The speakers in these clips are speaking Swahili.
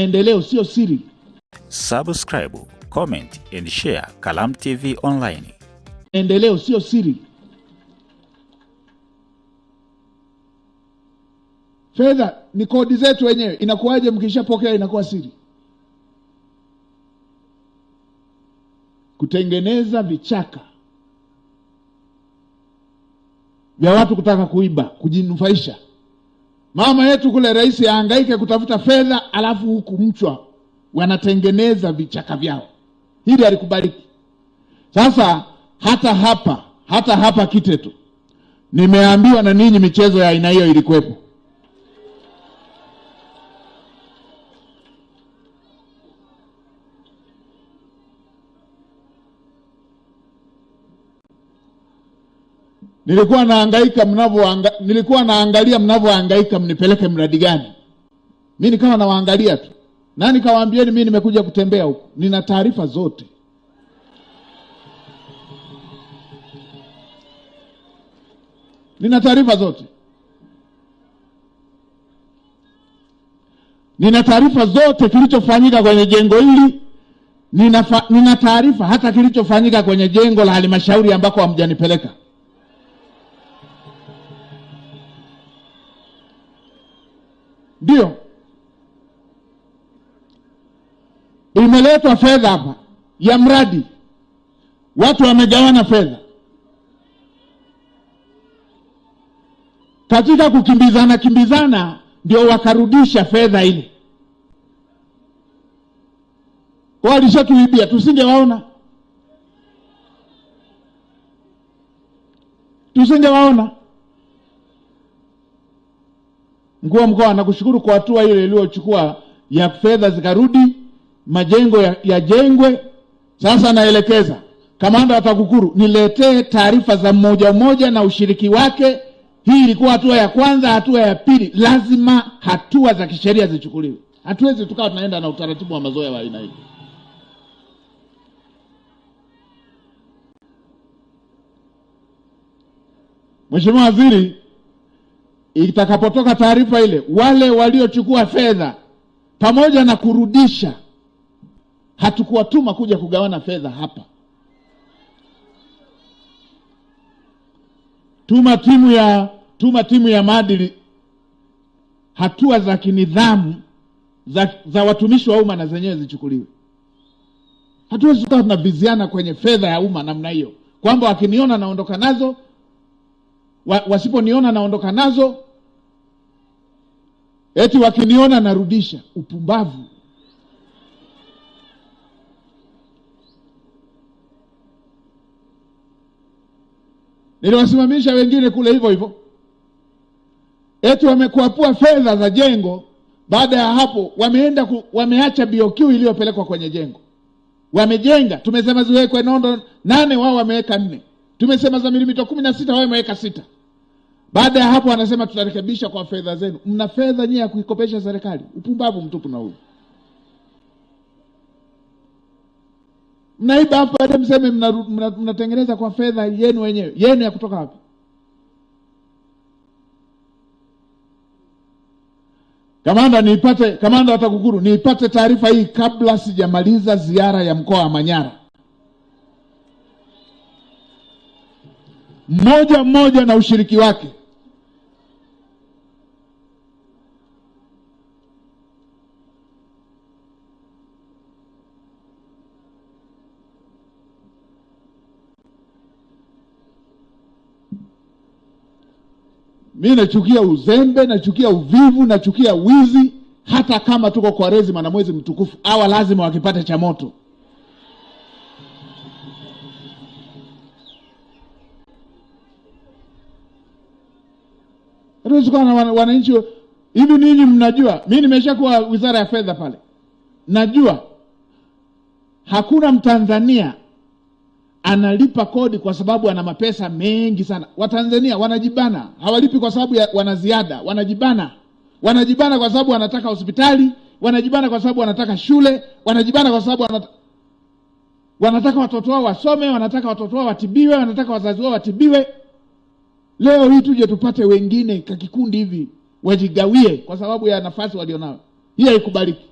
Maendeleo sio siri. Subscribe, comment and share Kalamu TV Online. Maendeleo sio siri. Fedha ni kodi zetu wenyewe. Inakuwaje mkishapokea inakuwa siri? Kutengeneza vichaka vya watu kutaka kuiba, kujinufaisha. Mama yetu kule rais ahangaike kutafuta fedha, alafu huku mchwa wanatengeneza vichaka vyao. Hili alikubaliki. Sasa hata hapa Kiteto nimeambiwa na ninyi michezo ya aina hiyo ilikuwepo. Nilikuwa naangalia mnavyohangaika mnipeleke mradi gani. Mimi nikawa nawaangalia tu. Na nikawaambieni mimi nimekuja kutembea huko. Nina taarifa zote. Nina taarifa zote kilichofanyika kwenye jengo hili. Nina taarifa hata kilichofanyika kwenye jengo la halmashauri ambako hamjanipeleka. Ndio. Imeletwa fedha hapa ya mradi. Watu wamegawana fedha. Katika kukimbizana ndio wakarudisha fedha ile. Walishatuibia, tusingewaona. Mkuu wa mkoa nakushukuru kwa hatua ile iliyochukua ya fedha zikarudi, majengo yajengwe. Sasa naelekeza kamanda wa TAKUKURU niletee taarifa za mmoja na ushiriki wake. Hii ilikuwa hatua ya kwanza. Hatua ya pili, lazima hatua za kisheria zichukuliwe. Hatuwezi tukawa tunaenda na utaratibu wa mazoea wa aina hii. Mheshimiwa Waziri, itakapotoka taarifa ile, wale waliochukua fedha pamoja na kurudisha, hatukuwatuma kuja kugawana fedha hapa. Tuma timu ya maadili. Hatua za kinidhamu za watumishi wa umma na zenyewe zichukuliwe. Hatuwezi kuwa tunaviziana kwenye fedha ya umma namna hiyo, kwamba wakiniona naondoka nazo, wasiponiona naondoka nazo, eti wakiniona narudisha. Upumbavu. Niliwasimamisha wengine kule hivyo. Eti wamekuapua fedha za jengo. Baada ya hapo wameacha BOQ iliyopelekwa kwenye jengo. Wamejenga, tumesema ziwekwe nondo 8, wao wameweka 4. Tumesema za milimita 16, wao wameweka 6. Baada ya hapo wanasema tutarekebisha kwa fedha zenu. Mna fedha nyinyi ya kuikopesha serikali? Upumbavu mtupu na huyu. Mnaiba hapa hadi mseme mnatengeneza kwa fedha yenu wenyewe. Yenu ya kutoka wapi? Kamanda wa TAKUKURU niipate taarifa hii kabla sijamaliza ziara ya mkoa wa Manyara. Mmoja na ushiriki wake. Mimi nachukia uzembe, nachukia uvivu, nachukia wizi. Hata kama tuko kwa Kwaresima na mwezi mtukufu, hawa lazima wakipate cha moto. Hatuwezi na wananchi hivi. Ninyi mnajua, mimi nimeshakuwa wizara ya fedha pale. Najua hakuna Mtanzania analipa kodi kwa sababu ana mapesa mengi sana. Watanzania wanajibana, hawalipi kwa sababu wana ziada, wanajibana kwa sababu wanataka hospitali, wanajibana kwa sababu wanataka shule, wanajibana kwa sababu wanataka watoto wao wasome, wanataka watoto wao watibiwe, wanataka wazazi wao watibiwe. Leo hii tuje tupate wengine kakikundi hivi wajigawie kwa sababu ya nafasi walionao. Hii haikubaliki.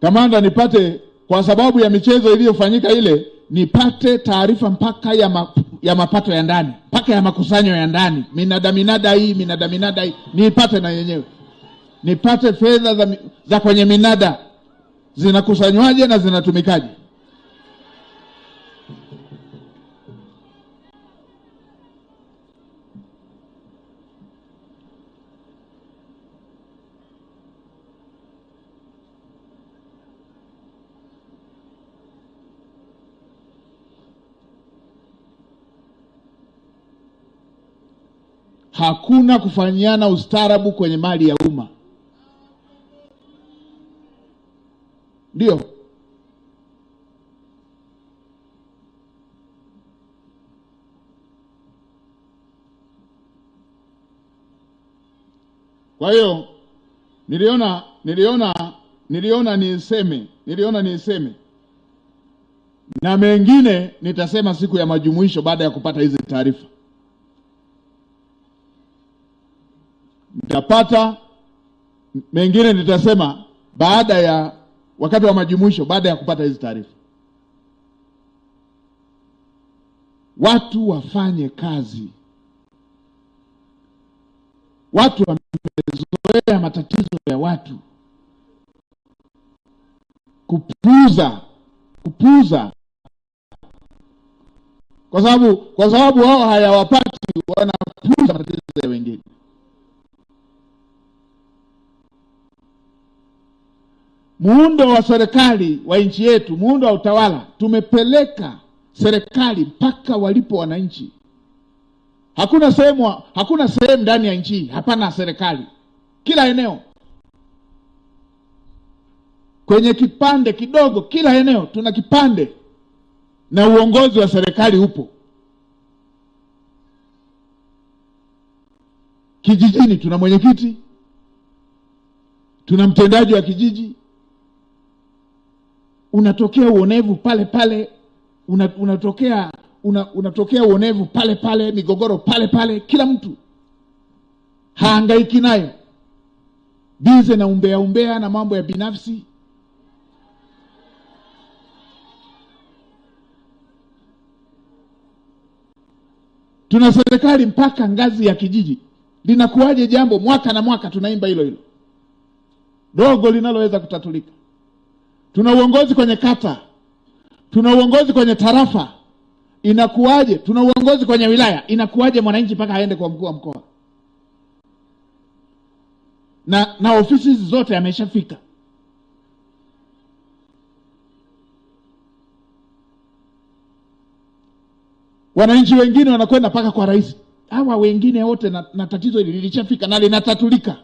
kamanda, nipate kwa sababu ya michezo iliyofanyika ile, nipate taarifa mpaka ya mapato ya ndani, mpaka ya makusanyo ya ndani, minada hii, nipate na yenyewe. Nipate fedha za kwenye minada zinakusanywaje na zinatumikaje. Hakuna kufanyiana ustaarabu kwenye mali ya umma. Ndio. Kwa hiyo niliona niseme na mengine nitasema siku ya majumuisho baada ya kupata hizi taarifa. Nitapata mengine nitasema baada ya wakati wa majumuisho baada ya kupata hizi taarifa. Watu wafanye kazi. Watu wamezoea matatizo ya watu. Kupuuza. Kwa sababu wao hayawapati, wanapuuza matatizo ya wengine. Muundo wa serikali wa nchi yetu, muundo wa utawala, tumepeleka serikali mpaka walipo wananchi. Hakuna sehemu ndani ya nchi hapana serikali. Kila eneo, kwenye kipande kidogo, kila eneo tuna kipande na uongozi wa serikali upo. Kijijini tuna mwenyekiti, tuna mtendaji wa kijiji. Unatokea uonevu pale pale, unatokea uonevu pale pale, migogoro pale pale, kila mtu haangaiki nayo, bize na umbea na mambo ya binafsi. Tuna serikali mpaka ngazi ya kijiji. Linakuwaje jambo mwaka na mwaka tunaimba hilo dogo linaloweza kutatulika? Tuna uongozi kwenye kata, tuna uongozi kwenye tarafa. Inakuwaje? Tuna uongozi kwenye wilaya. Inakuwaje mwananchi mpaka aende kwa mkuu wa mkoa? Na ofisi zote ameshafika. Wananchi wengine wanakwenda mpaka kwa rais. Hawa wengine wote na tatizo hili lilishafika na linatatulika.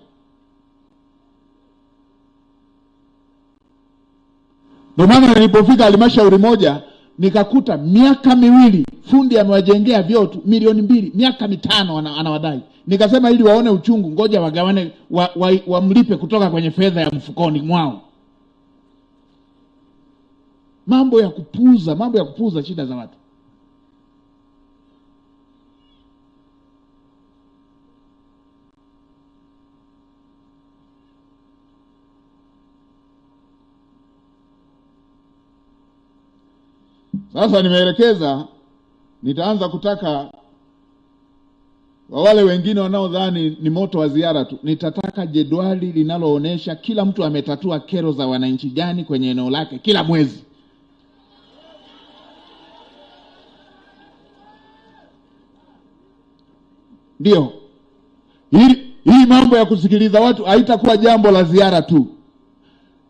Ndio maana nilipofika halmashauri moja nikakuta miaka miwili fundi amewajengea vyoo tu milioni 2, miaka 5 anawadai. Nikasema ili waone uchungu, ngoja wagawane, wamlipe kutoka kwenye fedha ya mfukoni mwao. Mambo ya kupuuza shida za watu. Sasa nimeelekeza, nitaanza kutaka wale wengine wanaodhani ni moto wa ziara tu, nitataka jedwali linaloonesha kila mtu ametatua kero za wananchi gani kwenye eneo lake kila mwezi. Ndio. Hii mambo ya kusikiliza watu haitakuwa jambo la ziara tu.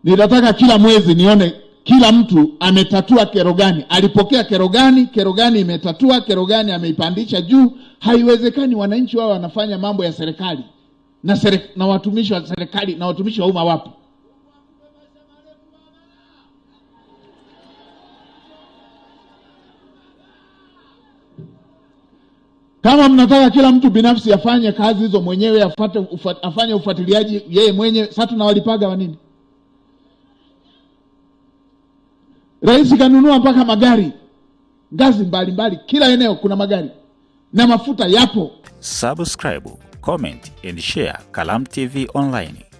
Nitataka kila mwezi nione kila mtu ametatua kero gani, alipokea kero gani imetatua, kero gani ameipandisha juu. Haiwezekani wananchi wao wanafanya mambo ya serikali na watumishi wa serikali na watumishi wa umma wapo. Kama mnataka kila mtu binafsi afanye kazi hizo mwenyewe, afanye ufuatiliaji yeye mwenyewe, sasa tunawalipaga wa nini? Rais kanunua mpaka magari, ngazi mbalimbali, kila eneo kuna magari na mafuta yapo. Subscribe, comment and share Kalamu TV Online.